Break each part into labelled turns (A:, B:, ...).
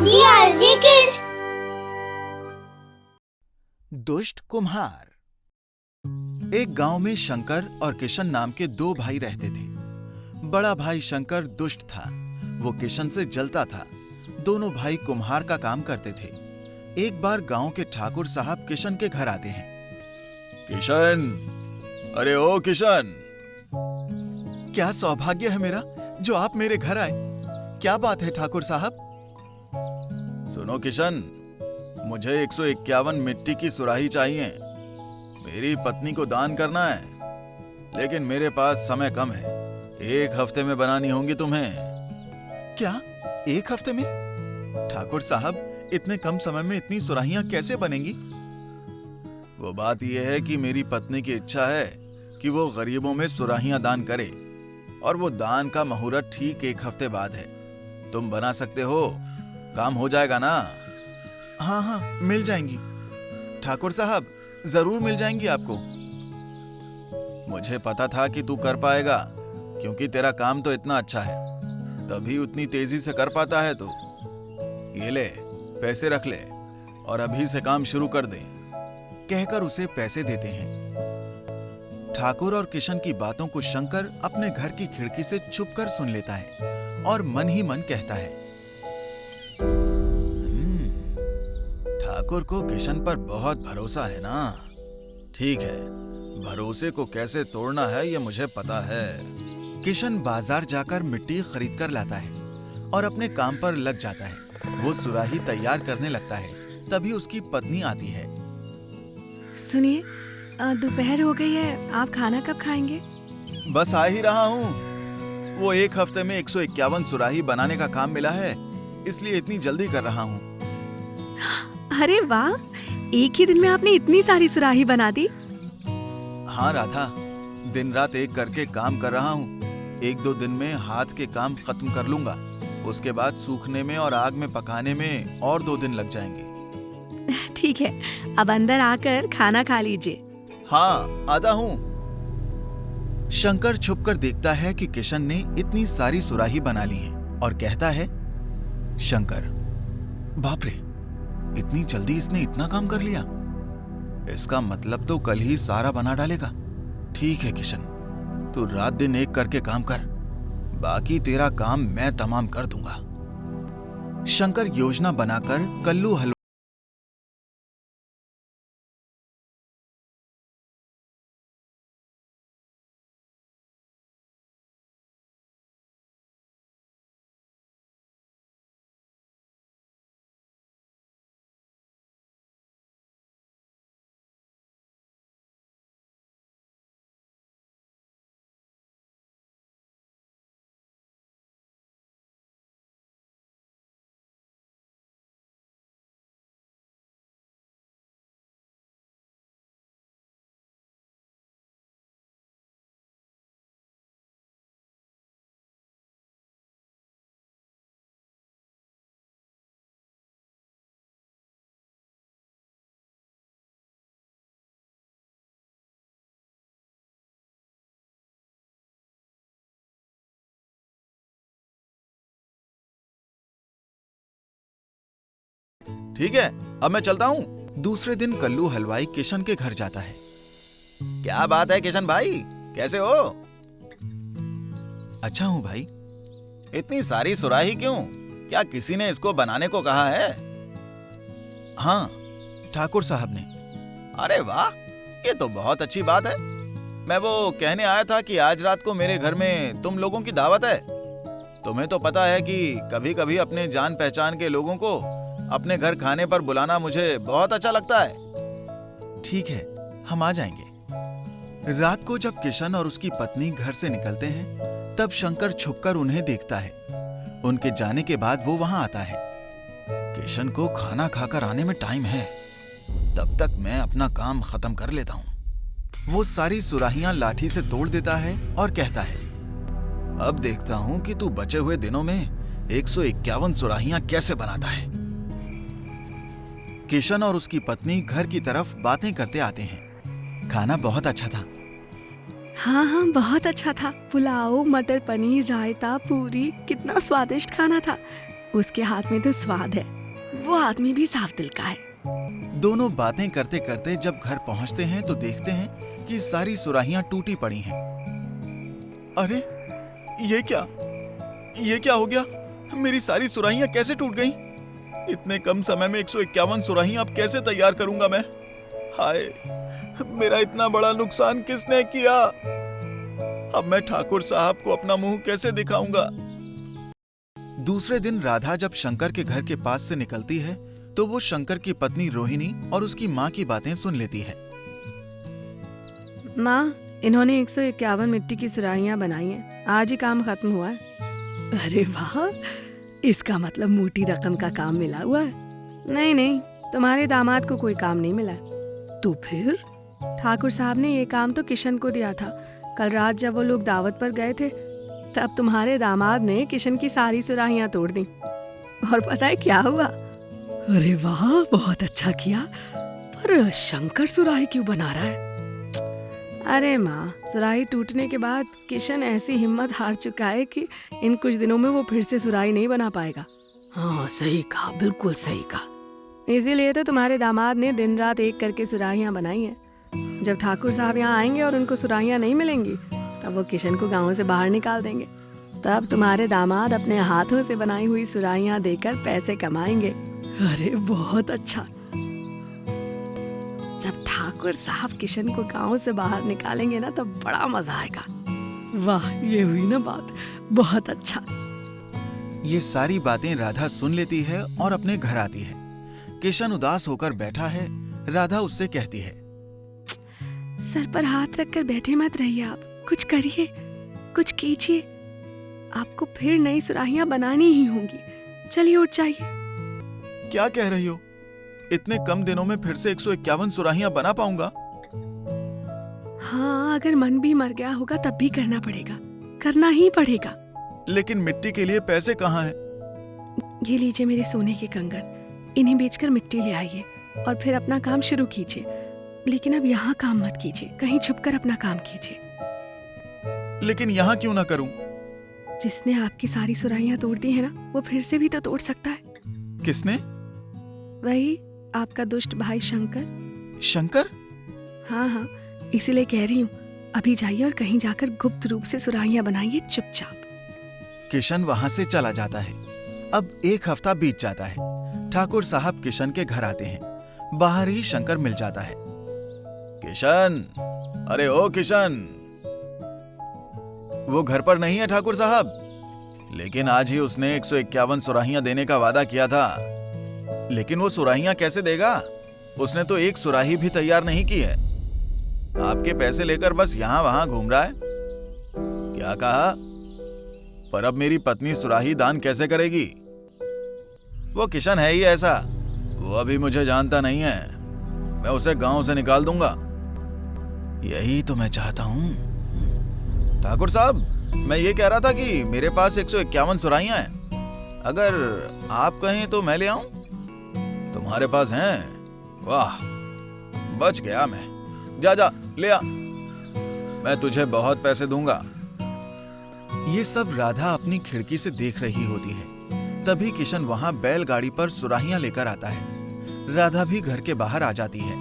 A: DRG Kids।
B: दुष्ट कुम्हार। एक गांव में शंकर और किशन नाम के दो भाई रहते थे। बड़ा भाई शंकर दुष्ट था, वो किशन से जलता था। दोनों भाई कुम्हार का काम करते थे। एक बार गांव के ठाकुर साहब किशन के घर आते हैं। किशन, अरे ओ किशन, क्या सौभाग्य है मेरा जो आप मेरे घर आए। क्या बात है ठाकुर साहब? सुनो किशन, मुझे 151 मिट्टी की सुराही चाहिए। मेरी पत्नी को दान करना है, लेकिन मेरे पास समय कम है। 1 हफ्ते में बनानी होंगी तुम्हें। क्या 1 हफ्ते में? ठाकुर साहब, इतने कम समय में इतनी सुराहियां कैसे बनेंगी? वो बात यह है कि मेरी पत्नी की इच्छा है कि वो गरीबों में सुराहियां दान करे, और वो दान का मुहूर्त ठीक 1 हफ्ते बाद है। तुम बना सकते हो? काम हो जाएगा ना? हाँ हाँ, मिल जाएंगी ठाकुर साहब, जरूर मिल जाएंगी आपको। मुझे पता था कि तू कर पाएगा, क्योंकि तेरा काम तो इतना अच्छा है, तभी उतनी तेजी से कर पाता है तू। ये ले, पैसे रख ले और अभी से काम शुरू कर दे, कहकर उसे पैसे देते हैं। ठाकुर और किशन की बातों को शंकर अपने घर की खिड़की से छुपकर सुन लेता है और मन ही मन कहता है, ठाकुर को किशन पर बहुत भरोसा है ना। ठीक है, भरोसे को कैसे तोड़ना है ये मुझे पता है। किशन बाजार जाकर मिट्टी खरीद कर लाता है और अपने काम पर लग जाता है। वो सुराही तैयार करने लगता है, तभी उसकी पत्नी आती है।
C: सुनिए, दोपहर हो गई है, आप खाना कब खाएंगे?
B: बस आ ही रहा हूँ। वो 1 हफ्ते में 151 सुराही बनाने का काम मिला है, इसलिए इतनी जल्दी कर रहा हूँ।
C: अरे वाह, एक ही दिन में आपने इतनी सारी सुराही बना दी।
B: हाँ राधा, दिन रात एक करके काम कर रहा हूँ। 1-2 दिन में हाथ के काम खत्म कर लूंगा। उसके बाद सूखने में और आग में पकाने में और 2 दिन लग जाएंगे।
C: ठीक है, अब अंदर आकर खाना खा लीजिए।
B: हाँ, आता हूँ। शंकर छुपकर देखता है कि किशन ने इतनी सारी सुराही बना ली हैं और कहता है, शंकर, बाप रे, इतनी जल्दी इसने इतना काम कर लिया। इसका मतलब तो कल ही सारा बना डालेगा। ठीक है किशन, तू रात दिन एक करके काम कर, बाकी तेरा काम मैं तमाम कर दूंगा। शंकर योजना बनाकर कल्लू हलवा ठीक है, अब मैं चलता हूँ। दूसरे दिन कल्लू हलवाई किशन के घर जाता है। क्या बात है किशन भाई, कैसे हो? अच्छा हूँ भाई। इतनी सारी सुराही क्यों? क्या किसी ने इसको बनाने को कहा है? हाँ, ठाकुर साहब ने। अरे वाह, ये तो बहुत अच्छी बात है। मैं वो कहने आया था कि आज रात को मेरे घर में तुम लोगों की दावत है। तुम्हें तो पता है कि कभी कभी अपने जान पहचान के लोगों को अपने घर खाने पर बुलाना मुझे बहुत अच्छा लगता है। ठीक है, हम आ जाएंगे। रात को जब किशन और उसकी पत्नी घर से निकलते हैं, तब शंकर छुपकर उन्हें देखता है। उनके जाने के बाद वो वहां आता है। किशन को खाना खाकर आने में टाइम है, तब तक मैं अपना काम खत्म कर लेता हूं। वो सारी सुराहियां लाठी से तोड़ देता है और कहता है, अब देखता हूं कि तू बचे हुए दिनों में 151 सुराहियां कैसे बनाता है। किशन और उसकी पत्नी घर की तरफ बातें करते आते हैं। खाना बहुत अच्छा था।
C: हाँ हाँ, बहुत अच्छा था। पुलाव, मटर पनीर, रायता, पूरी, कितना स्वादिष्ट खाना था। उसके हाथ में तो स्वाद है। वो आदमी भी साफ दिल का है।
B: दोनों बातें करते करते जब घर पहुंचते हैं तो देखते हैं कि सारी सुराहियां टूटी पड़ी हैं। अरे ये क्या हो गया? मेरी सारी सुराहियां कैसे टूट गईं? इतने कम समय में 151 सुराहियां अब कैसे तैयार करूंगा मैं? हाय, मेरा इतना बड़ा नुकसान किसने किया? अब मैं ठाकुर साहब को अपना मुंह कैसे दिखाऊंगा? दूसरे दिन राधा जब शंकर के घर के पास से निकलती है तो वो शंकर की पत्नी रोहिणी और उसकी माँ की बातें सुन लेती है।
C: माँ, इन्होंने 151 मिट्टी की सुराहियां बनाई हैं। आज ही काम खत्म हुआ है। अरे वाह, इसका मतलब मोटी रकम का काम मिला हुआ है। नहीं, तुम्हारे दामाद को कोई काम नहीं मिला। तो फिर? ठाकुर साहब ने ये काम तो किशन को दिया था। कल रात जब वो लोग दावत पर गए थे तब तुम्हारे दामाद ने किशन की सारी सुराहियां तोड़ दी। और पता है क्या हुआ? अरे वाह, बहुत अच्छा किया। पर शंकर सुराही क्यों बना रहा है? अरे माँ, सुराही टूटने के बाद किशन ऐसी हिम्मत हार चुका है कि इन कुछ दिनों में वो फिर से सुराही नहीं बना पाएगा। हाँ, सही कहा, बिल्कुल सही कहा। इसीलिए तो तुम्हारे दामाद ने दिन रात एक करके सुराहियां बनाई हैं। जब ठाकुर साहब यहाँ आएंगे और उनको सुराहियां नहीं मिलेंगी तब वो किशन को गांव से बाहर निकाल देंगे। तब तुम्हारे दामाद अपने हाथों से बनाई हुई सुराहियां देकर पैसे कमाएंगे। अरे बहुत अच्छा। जब ठाकुर साहब किशन को गांव से बाहर निकालेंगे ना तब बड़ा मजा आएगा। वाह, ये हुई ना बात, बहुत अच्छा।
B: ये सारी बातें राधा सुन लेती है और अपने घर आती है। किशन उदास होकर बैठा है। राधा उससे कहती है,
C: सर पर हाथ रखकर बैठे मत रहिए, आप कुछ करिए, कुछ कीजिए। आपको फिर नई सुराहियां बनानी ही होंगी। चलिए उठ जाइए।
B: क्या कह रही हो? इतने कम दिनों में फिर से 151 सुराहियां बना पाऊंगा?
C: हाँ, अगर मन भी मर गया होगा तब भी करना पड़ेगा, करना ही पड़ेगा।
B: लेकिन मिट्टी के लिए पैसे कहाँ हैं?
C: ये लीजिए मेरे सोने के कंगन, इन्हें बेचकर मिट्टी ले आइए और फिर अपना काम शुरू कीजिए। लेकिन अब यहाँ काम मत कीजिए, कहीं छुपकर अपना काम कीजिए।
B: लेकिन यहाँ क्यों ना करूं?
C: जिसने आपकी सारी सुराहियां तोड़ दी है ना, वो फिर से भी तो तोड़ सकता है।
B: किसने?
C: वही आपका दुष्ट भाई शंकर।
B: शंकर?
C: हाँ, इसीलिए कह रही हूँ, अभी जाइए और कहीं जाकर गुप्त रूप से सुराहियां बनाइए चुपचाप।
B: किशन वहां से चला जाता है। अब एक हफ्ता बीत जाता है। ठाकुर साहब किशन के घर आते हैं। बाहर ही शंकर मिल जाता है। किशन, अरे ओ किशन। वो घर पर नहीं है ठाकुर साहब, लेकिन आज ही उसने 151 सुराहियां देने का वादा किया था। लेकिन वो सुराहियां कैसे देगा? उसने तो एक सुराही भी तैयार नहीं की है। आपके पैसे लेकर बस यहां वहां घूम रहा है। क्या कहा? पर अब मेरी पत्नी सुराही दान कैसे करेगी? वो किशन है ही ऐसा। वो अभी मुझे जानता नहीं है। मैं उसे गांव से निकाल दूंगा। यही तो मैं चाहता हूं। ठाकुर साहब, मैं ये कह रहा था कि मेरे पास 151 सुराहियां हैं। अगर आप कहें तो मैं ले आऊं? तुम्हारे पास हैं? वाह, बच गया मैं। जा ले आ, मैं तुझे बहुत पैसे दूंगा। ये सब राधा अपनी खिड़की से देख रही होती है। तभी किशन वहां बैलगाड़ी पर सुराहियां लेकर आता है। राधा भी घर के बाहर आ जाती है।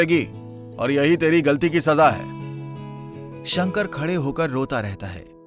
B: जाएगी और यही तेरी गलती की सजा है। शंकर खड़े होकर रोता रहता है।